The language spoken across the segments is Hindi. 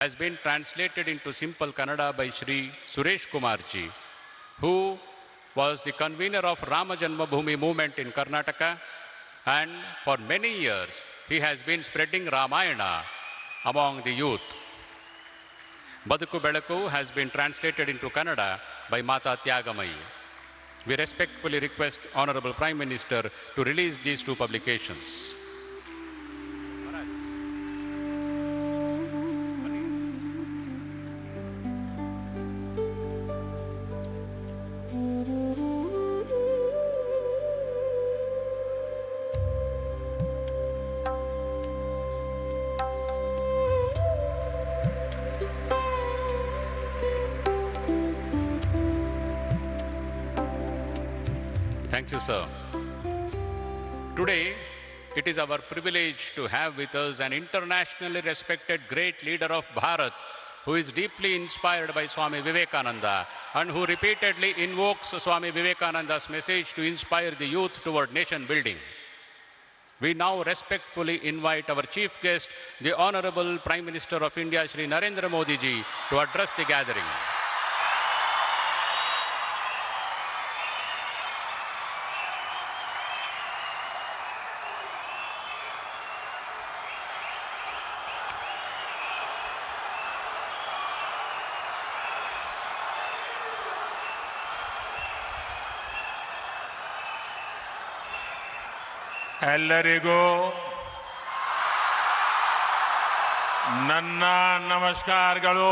has been translated into simple Kannada by Shri Suresh Kumarji, who was the convener of Rama Janmabhoomi movement in Karnataka, and for many years he has been spreading Ramayana among the youth. Baduku Belaku has been translated into Kannada by Mata Tyagamayi. We respectfully request Honorable Prime Minister to release these two publications. Thank you, sir. Today, it is our privilege to have with us an internationally respected great leader of Bharat who is deeply inspired by Swami Vivekananda and who repeatedly invokes Swami Vivekananda's message to inspire the youth toward nation building. We now respectfully invite our chief guest, the Honorable Prime Minister of India, Shri Narendra Modi ji, to address the gathering. ಎಲ್ಲರಿಗೂ ನನ್ನ ನಮಸ್ಕಾರಗಳು.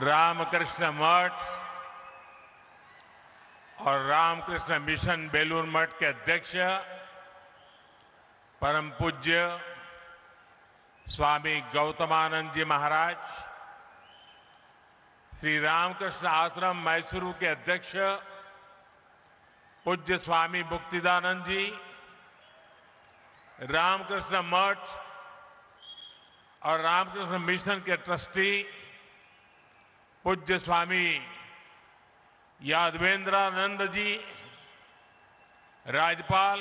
रामकृष्ण मठ और रामकृष्ण मिशन बेलूर मठ के अध्यक्ष परम पूज्य स्वामी गौतमानंद जी महाराज, श्री रामकृष्ण आश्रम मैसूरू के अध्यक्ष पूज्य स्वामी मुक्तिदानंद जी, रामकृष्ण मठ और रामकृष्ण मिशन के ट्रस्टी पूज्य स्वामी यादवेंद्रानंद जी, राज्यपाल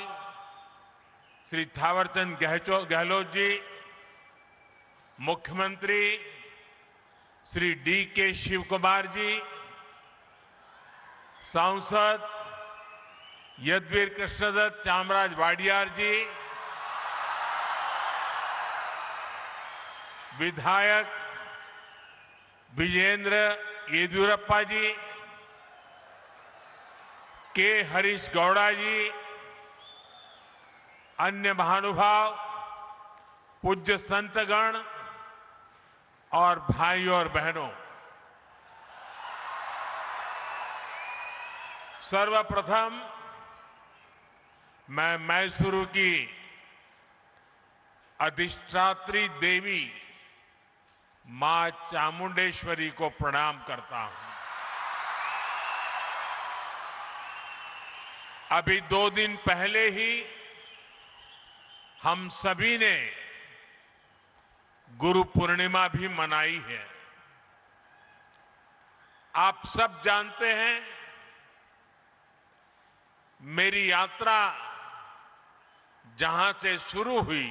श्री थावरचंद गहलोत जी, मुख्यमंत्री श्री डी.के. शिव कुमार जी, सांसद यदुवीर कृष्णदत्त चामराज वाडियार जी, विधायक विजेंद्र येदियुरप्पा जी, के. हरीश गौड़ा जी, अन्य महानुभाव, पूज्य संतगण और भाइयों और बहनों, सर्वप्रथम मैं मैसूरू की अधिष्ठात्री देवी मां चामुंडेश्वरी को प्रणाम करता हूं। अभी 2 दिन पहले ही हम सभी ने गुरु पूर्णिमा भी मनाई है। आप सब जानते हैं, मेरी यात्रा जहां से शुरू हुई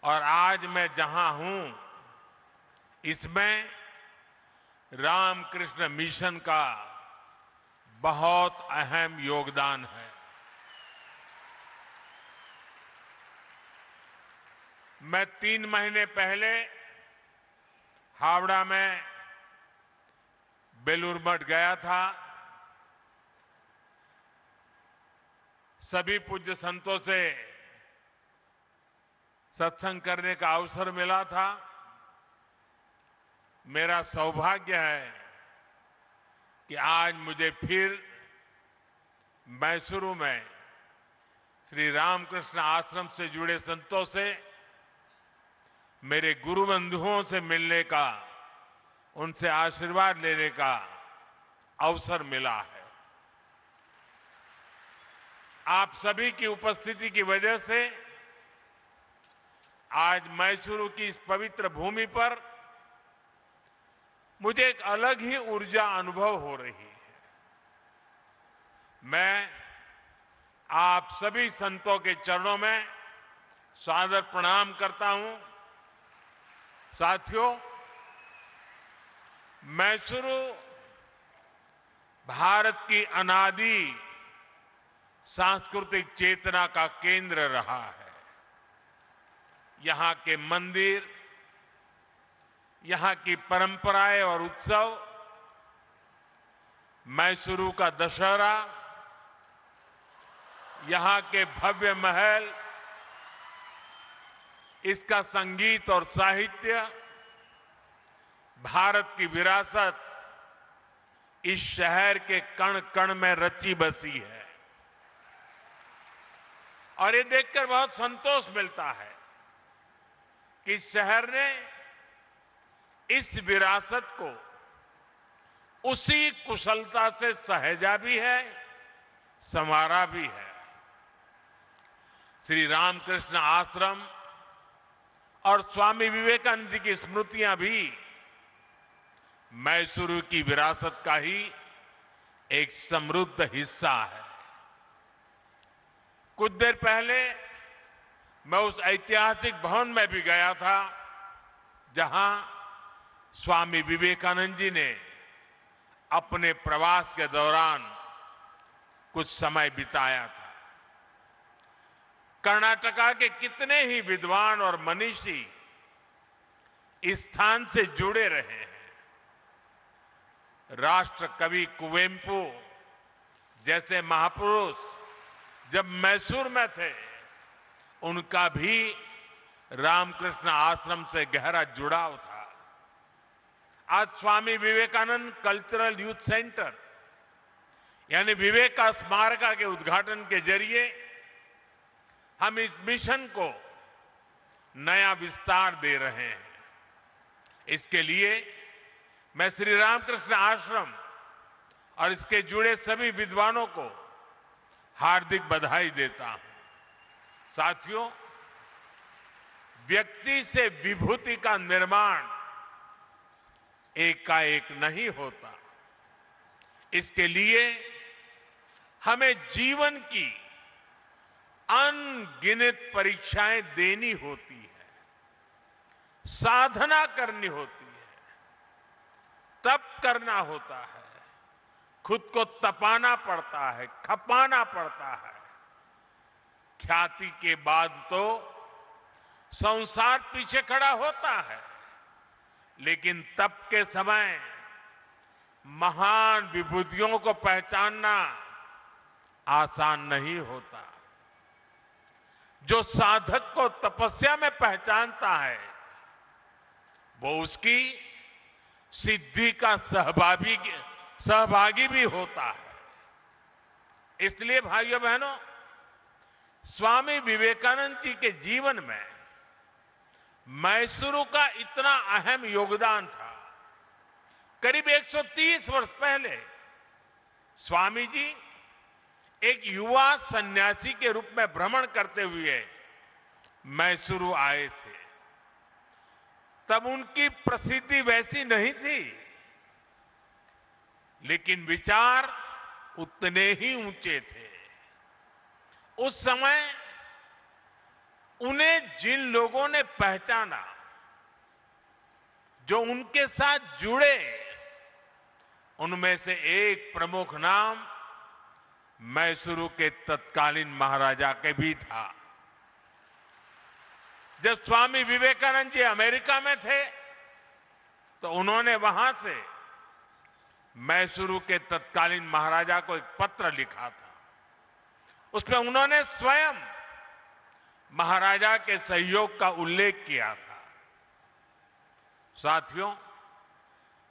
और आज मैं जहां हूं, इसमें रामकृष्ण मिशन का बहुत अहम योगदान है। मैं 3 महीने पहले हावड़ा में बेलूर मठ गया था। सभी पूज्य संतों से सत्संग करने का अवसर मिला था। मेरा सौभाग्य है कि आज मुझे फिर मैसूरू में श्री रामकृष्ण आश्रम से जुड़े संतों से, मेरे गुरु बंधुओं से मिलने का, उनसे आशीर्वाद लेने का अवसर मिला है। आप सभी की उपस्थिति की वजह से आज मैसूरू की इस पवित्र भूमि पर मुझे एक अलग ही ऊर्जा अनुभव हो रही है। मैं आप सभी संतों के चरणों में सादर प्रणाम करता हूं। साथियों, मैसूरू भारत की अनादि सांस्कृतिक चेतना का केंद्र रहा है। यहां के मंदिर, यहां की परंपराएं और उत्सव, मैसूरू का दशहरा, यहां के भव्य महल, इसका संगीत और साहित्य, भारत की विरासत इस शहर के कण कण में रची बसी है। और ये देखकर बहुत संतोष मिलता है कि इस शहर ने इस विरासत को उसी कुशलता से सहेजा भी है, संवारा भी है। श्री रामकृष्ण आश्रम और स्वामी विवेकानंद जी की स्मृतियां भी मैसूरू की विरासत का ही एक समृद्ध हिस्सा है। कुछ देर पहले मैं उस ऐतिहासिक भवन में भी गया था जहां स्वामी विवेकानंद जी ने अपने प्रवास के दौरान कुछ समय बिताया था। कर्नाटका के कितने ही विद्वान और मनीषी इस स्थान से जुड़े रहे हैं। राष्ट्र कवि कुवेंपु जैसे महापुरुष जब मैसूर में थे, उनका भी रामकृष्ण आश्रम से गहरा जुड़ाव था। आज Swami Vivekananda cultural youth centre यानी विवेका स्मारका के उद्घाटन के जरिए हम इस मिशन को नया विस्तार दे रहे हैं। इसके लिए मैं श्री रामकृष्ण आश्रम और इसके जुड़े सभी विद्वानों को हार्दिक बधाई देता हूं। साथियों, व्यक्ति से विभूति का निर्माण एकाएक नहीं होता। इसके लिए हमें जीवन की अनगिनत परीक्षाएं देनी होती है, साधना करनी होती है, तप करना होता है, खुद को तपाना पड़ता है, खपाना पड़ता है। ख्याति के बाद तो संसार पीछे खड़ा होता है, लेकिन तप के समय महान विभूतियों को पहचानना आसान नहीं होता। जो साधक को तपस्या में पहचानता है, वो उसकी सिद्धि का सहभागी भी होता है। इसलिए भाइयों बहनों, स्वामी विवेकानंद जी के जीवन में मैसूरू का इतना अहम योगदान था। करीब 130 वर्ष पहले स्वामी जी एक युवा सन्यासी के रूप में भ्रमण करते हुए मैसूरू आए थे। तब उनकी प्रसिद्धि वैसी नहीं थी, लेकिन विचार उतने ही ऊंचे थे। उस समय उन्हें जिन लोगों ने पहचाना, जो उनके साथ जुड़े, उनमें से एक प्रमुख नाम मैसूरू के तत्कालीन महाराजा के भी था। जब स्वामी विवेकानंद जी अमेरिका में थे, तो उन्होंने वहां से मैसूरू के तत्कालीन महाराजा को एक पत्र लिखा था। उसमें उन्होंने स्वयं महाराजा के सहयोग का उल्लेख किया था। साथियों,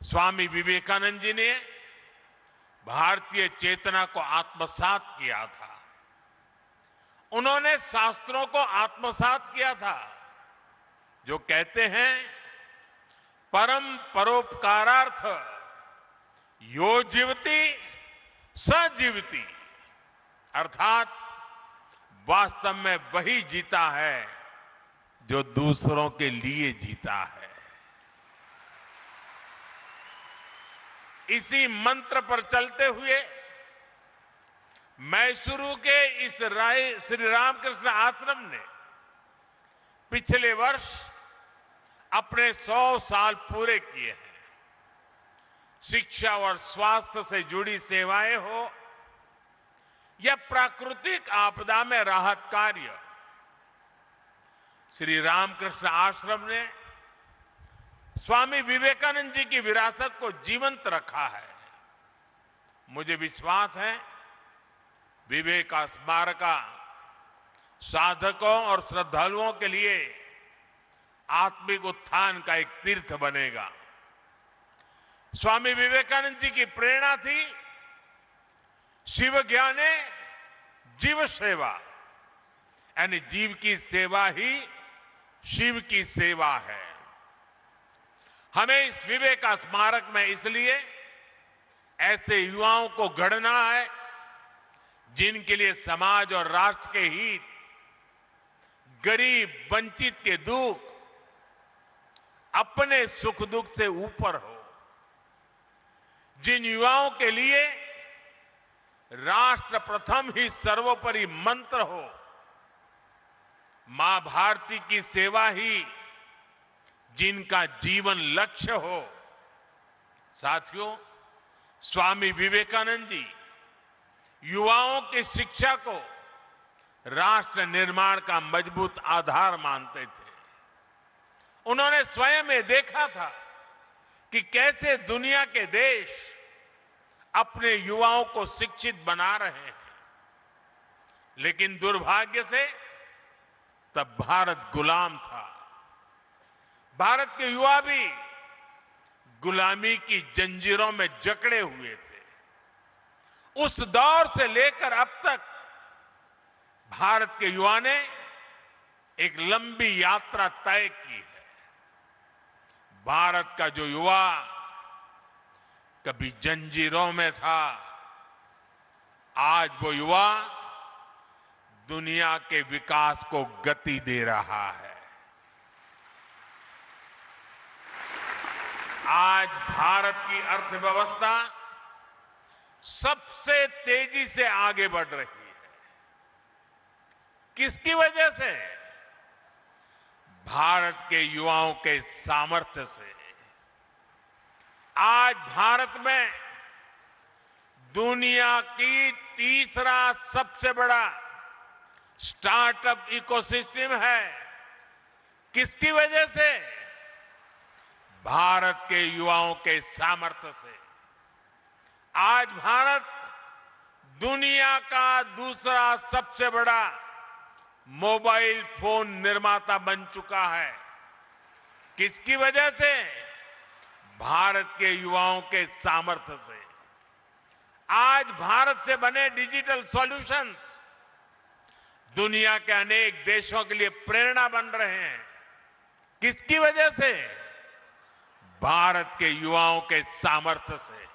स्वामी विवेकानंद जी ने भारतीय चेतना को आत्मसात किया था। उन्होंने शास्त्रों को आत्मसात किया था, जो कहते हैं परम परोपकारार्थ यो जीवति स जीवति, अर्थात वास्तव में वही जीता है जो दूसरों के लिए जीता है। इसी मंत्र पर चलते हुए मैसूरू के इस श्री रामकृष्ण आश्रम ने पिछले वर्ष अपने 100 साल पूरे किए हैं। शिक्षा और स्वास्थ्य से जुड़ी सेवाएं हो या प्राकृतिक आपदा में राहत कार्य, श्री रामकृष्ण आश्रम ने स्वामी विवेकानंद जी की विरासत को जीवंत रखा है। मुझे विश्वास है विवेक स्मारका साधकों और श्रद्धालुओं के लिए आत्मिक उत्थान का एक तीर्थ बनेगा। स्वामी विवेकानंद जी की प्रेरणा थी शिव ज्ञाने जीव सेवा, यानी जीव की सेवा ही शिव की सेवा है। हमें इस विवेक स्मारक में इसलिए ऐसे युवाओं को गढ़ना है जिनके लिए समाज और राष्ट्र के हित, गरीब वंचित के दुख अपने सुख दुख से ऊपर हो, जिन युवाओं के लिए राष्ट्र प्रथम ही सर्वोपरि मंत्र हो, मां भारती की सेवा ही जिनका जीवन लक्ष्य हो। साथियों, स्वामी विवेकानंद जी युवाओं की शिक्षा को राष्ट्र निर्माण का मजबूत आधार मानते थे। उन्होंने स्वयं ये देखा था कि कैसे दुनिया के देश अपने युवाओं को शिक्षित बना रहे हैं, लेकिन दुर्भाग्य से तब भारत गुलाम था। भारत के युवा भी गुलामी की जंजीरों में जकड़े हुए थे। उस दौर से लेकर अब तक भारत के युवा ने एक लंबी यात्रा तय की है। भारत का जो युवा कभी जंजीरों में था, आज वो युवा दुनिया के विकास को गति दे रहा है। आज भारत की अर्थव्यवस्था सबसे तेजी से आगे बढ़ रही है। किसकी वजह से? भारत के युवाओं के सामर्थ्य से। आज भारत में दुनिया की तीसरा सबसे बड़ा स्टार्टअप इकोसिस्टम है। किसकी वजह से? भारत के युवाओं के सामर्थ्य से। आज भारत दुनिया का दूसरा सबसे बड़ा मोबाइल फोन निर्माता बन चुका है। किसकी वजह से? भारत के युवाओं के सामर्थ्य से। आज भारत से बने डिजिटल सॉल्यूशंस दुनिया के अनेक देशों के लिए प्रेरणा बन रहे हैं। किसकी वजह से? भारत के युवाओं के सामर्थ्य से।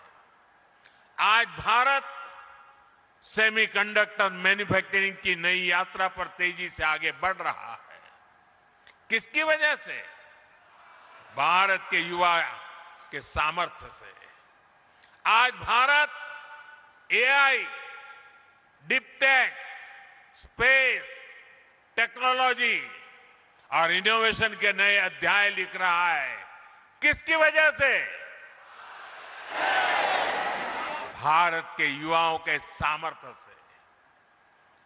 आज भारत सेमीकंडक्टर मैन्युफैक्चरिंग की नई यात्रा पर तेजी से आगे बढ़ रहा है। किसकी वजह से? भारत के युवा के सामर्थ्य से। आज Bharat AI, deep tech, space technology और इनोवेशन के नए अध्याय लिख रहा है। किसकी वजह से? भारत के युवाओं के सामर्थ्य से।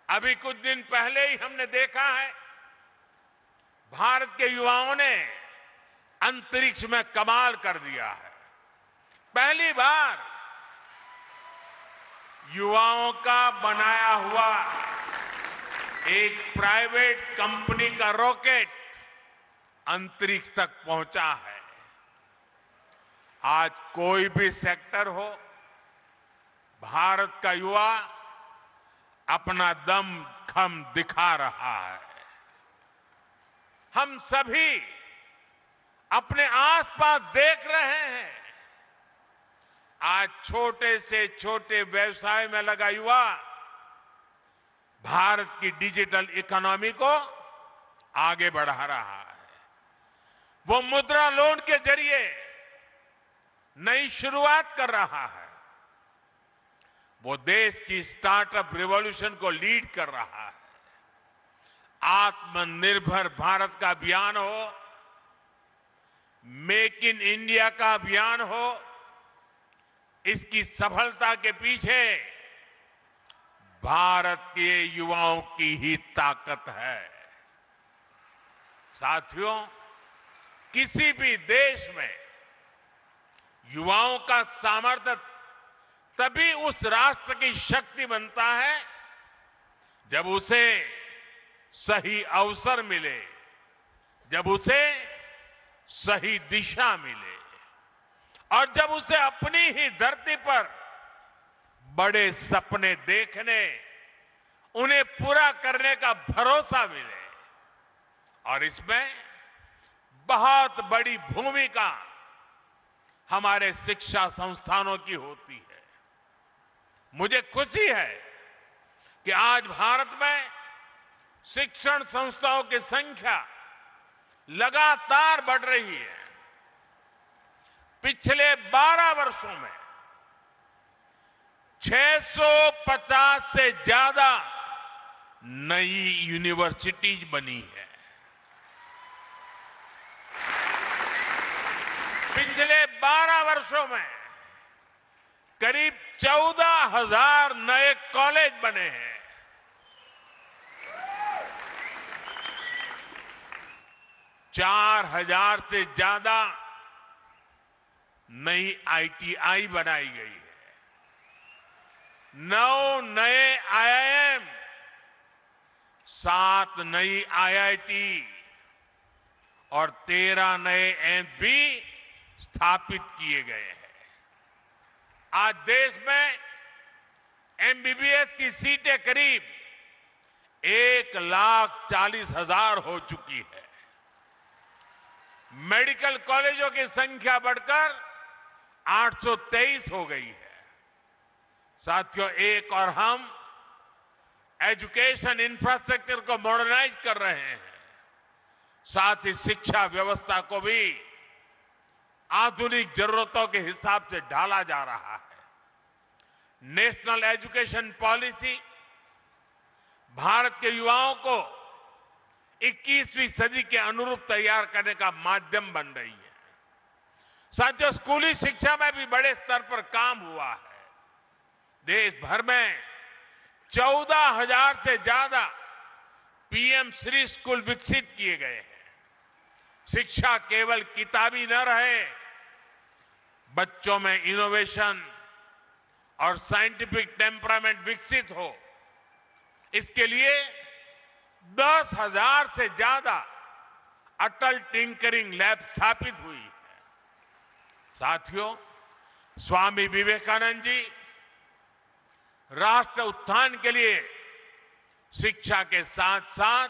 अभी कुछ दिन पहले ही हमने देखा है भारत के युवाओं ने अंतरिक्ष में कमाल कर दिया है। पहली बार युवाओं का बनाया हुआ एक प्राइवेट कंपनी का रॉकेट अंतरिक्ष तक पहुंचा है। आज कोई भी सेक्टर हो, भारत का युवा अपना दम खम दिखा रहा है। हम सभी अपने आसपास देख रहे हैं, आज छोटे से छोटे व्यवसाय में लगा युवा भारत की डिजिटल इकोनॉमी को आगे बढ़ा रहा है। वो मुद्रा लोन के जरिए नई शुरुआत कर रहा है। वो देश की स्टार्टअप रिवॉल्यूशन को लीड कर रहा है। आत्मनिर्भर भारत का अभियान हो, मेक इन इंडिया का अभियान हो, इसकी सफलता के पीछे भारत के युवाओं की ही ताकत है। साथियों, किसी भी देश में युवाओं का सामर्थ्य तभी उस राष्ट्र की शक्ति बनता है जब उसे सही अवसर मिले, जब उसे सही दिशा मिले और जब उसे अपनी ही धरती पर बड़े सपने देखने, उन्हें पूरा करने का भरोसा मिले। और इसमें बहुत बड़ी भूमिका हमारे शिक्षा संस्थानों की होती है। मुझे खुशी है कि आज भारत में शिक्षण संस्थाओं की संख्या लगातार बढ़ रही है। पिछले 12 वर्षों में 650 से ज्यादा नई यूनिवर्सिटीज बनी है। पिछले 12 वर्षों में करीब 14,000 नए कॉलेज बने हैं। 4,000 से ज्यादा नई ITI बनाई गई है। 9 नए IIM, 7 नई IIT और 13 नए एम्स भी स्थापित किए गए हैं। आज देश में MBBS की सीटें करीब 1,40,000 हो चुकी है। मेडिकल कॉलेजों की संख्या बढ़कर 823 हो गई है। साथियों, एक और हम एजुकेशन इंफ्रास्ट्रक्चर को मॉडर्नाइज कर रहे हैं, साथ ही शिक्षा व्यवस्था को भी आधुनिक जरूरतों के हिसाब से ढाला जा रहा है। नेशनल एजुकेशन पॉलिसी भारत के युवाओं को 21वीं सदी के अनुरूप तैयार करने का माध्यम बन रही है। साथियों, स्कूली शिक्षा में भी बड़े स्तर पर काम हुआ है। देश भर में 14,000 से ज्यादा PM श्री स्कूल विकसित किए गए हैं। शिक्षा केवल किताबी न रहे, बच्चों में इनोवेशन और साइंटिफिक टेम्परामेंट विकसित हो, इसके लिए 10,000 से ज्यादा अटल टिंकरिंग लैब स्थापित हुई है। साथियों, स्वामी विवेकानंद जी राष्ट्र उत्थान के लिए शिक्षा के साथ साथ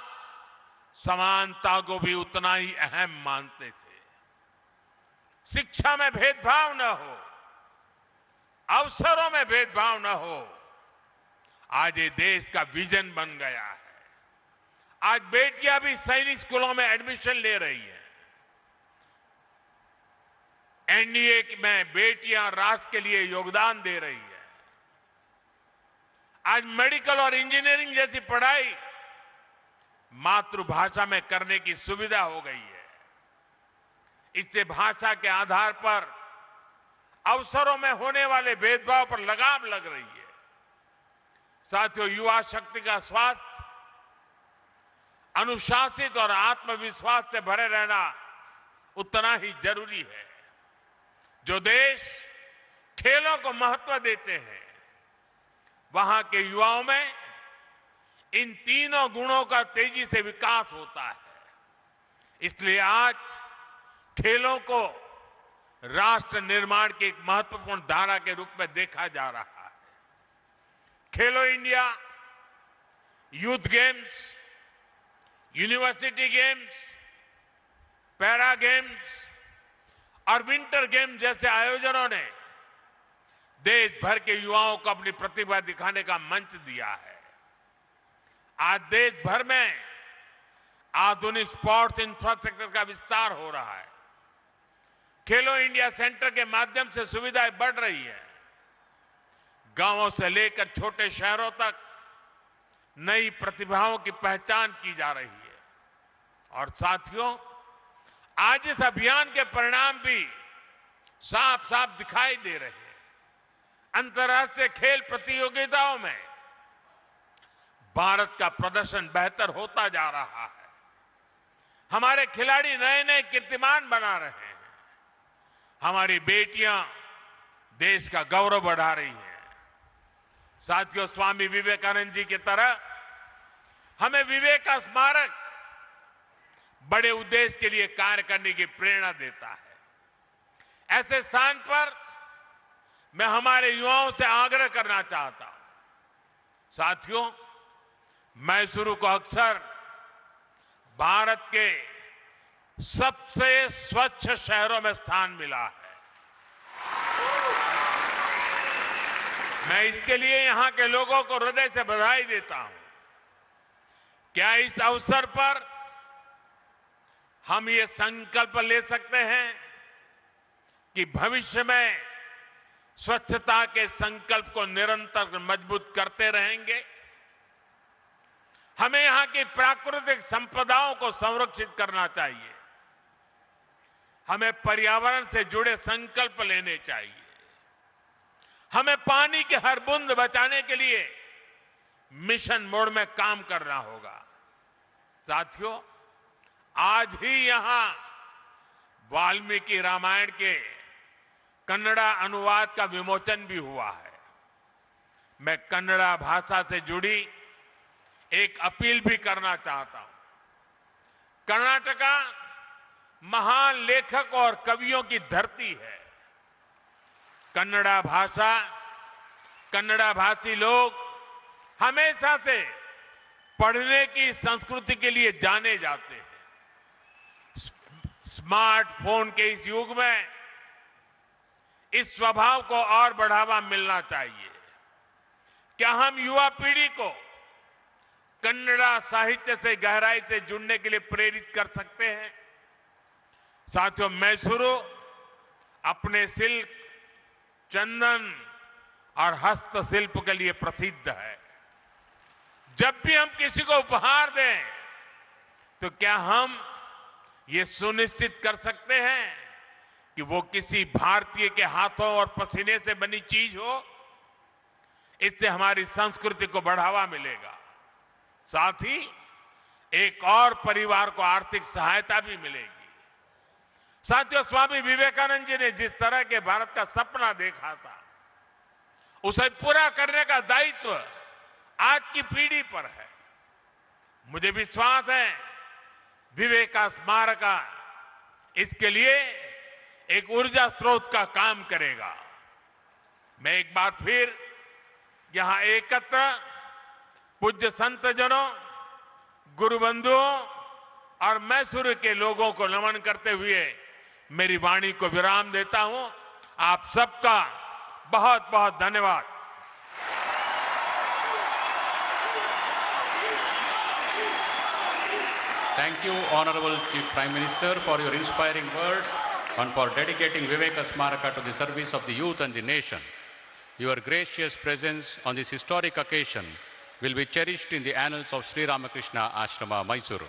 समानता को भी उतना ही अहम मानते थे। शिक्षा में भेदभाव न हो, अवसरों में भेदभाव न हो, आज ये देश का विजन बन गया है। आज बेटियां भी सैनिक स्कूलों में एडमिशन ले रही हैं। NDA में बेटियां राष्ट्र के लिए योगदान दे रही है। आज मेडिकल और इंजीनियरिंग जैसी पढ़ाई मातृभाषा में करने की सुविधा हो गई है। इससे भाषा के आधार पर अवसरों में होने वाले भेदभाव पर लगाम लग रही है। साथियों, युवा शक्ति का स्वास्थ्य अनुशासित और आत्मविश्वास से भरे रहना उतना ही जरूरी है। जो देश खेलों को महत्व देते हैं, वहां के युवाओं में इन तीनों गुणों का तेजी से विकास होता है। इसलिए आज खेलों को राष्ट्र निर्माण की एक महत्वपूर्ण धारा के रूप में देखा जा रहा है। खेलो India, youth games, university games, para games और विंटर गेम्स जैसे आयोजनों ने देश भर के युवाओं को अपनी प्रतिभा दिखाने का मंच दिया है। आज देश भर में आधुनिक स्पोर्ट्स इंफ्रास्ट्रक्चर का विस्तार हो रहा है। खेलो इंडिया सेंटर के माध्यम से सुविधाएं बढ़ रही है। गांवों से लेकर छोटे शहरों तक नई प्रतिभाओं की पहचान की जा रही है। और साथियों, आज इस अभियान के परिणाम भी साफ साफ दिखाई दे रहे हैं। अंतर्राष्ट्रीय खेल प्रतियोगिताओं में भारत का प्रदर्शन बेहतर होता जा रहा है। हमारे खिलाड़ी नए नए कीर्तिमान बना रहे हैं। हमारी बेटियां देश का गौरव बढ़ा रही हैं। साथियों, स्वामी विवेकानंद जी की तरह हमें विवेक का स्मारक बड़े उद्देश्य के लिए कार्य करने की प्रेरणा देता है। ऐसे स्थान पर मैं हमारे युवाओं से आग्रह करना चाहता हूं। साथियों, मैसूरू को अक्सर भारत के सबसे स्वच्छ शहरों में स्थान मिला है। मैं इसके लिए यहां के लोगों को हृदय से बधाई देता हूं। क्या इस अवसर पर हम ये संकल्प ले सकते हैं कि भविष्य में स्वच्छता के संकल्प को निरंतर मजबूत करते रहेंगे? हमें यहां की प्राकृतिक संपदाओं को संरक्षित करना चाहिए। हमें पर्यावरण से जुड़े संकल्प लेने चाहिए। हमें पानी की हर बूंद बचाने के लिए मिशन मोड में काम करना होगा। साथियों, आज ही यहां वाल्मीकि रामायण के कन्नड़ा अनुवाद का विमोचन भी हुआ है। मैं कन्नड़ा भाषा से जुड़ी एक अपील भी करना चाहता हूं। कर्नाटका महान लेखक और कवियों की धरती है। कन्नड़ा भाषा, कन्नड़ा भाषी लोग हमेशा से पढ़ने की संस्कृति के लिए जाने जाते हैं। स्मार्टफोन के इस युग में इस स्वभाव को और बढ़ावा मिलना चाहिए। क्या हम युवा पीढ़ी को कन्नड़ा साहित्य से गहराई से जुड़ने के लिए प्रेरित कर सकते हैं? साथियों, मैसूरू अपने सिल्क, चंदन और हस्तशिल्प के लिए प्रसिद्ध है। जब भी हम किसी को उपहार दें तो क्या हम ये सुनिश्चित कर सकते हैं कि वो किसी भारतीय के हाथों और पसीने से बनी चीज हो? इससे हमारी संस्कृति को बढ़ावा मिलेगा। साथ ही एक और परिवार को आर्थिक सहायता भी मिलेगी। साथियों, स्वामी विवेकानंद जी ने जिस तरह के भारत का सपना देखा था, उसे पूरा करने का दायित्व आज की पीढ़ी पर है। मुझे विश्वास है विवेक का स्मारक इसके लिए एक ऊर्जा स्रोत का काम करेगा। मैं एक बार फिर यहां एकत्र पूज्य संत जनों, गुरु बंधुओं और मैसूरू के लोगों को नमन करते हुए मेरी वाणी को विराम देता हूं। आप सबका बहुत बहुत धन्यवाद। Thank you, Honorable Chief Prime Minister, for your inspiring words and for dedicating Viveka Smaraka to the service of the youth and the nation. Your gracious presence on this historic occasion will be cherished in the annals of Sri Ramakrishna Ashrama, Mysuru.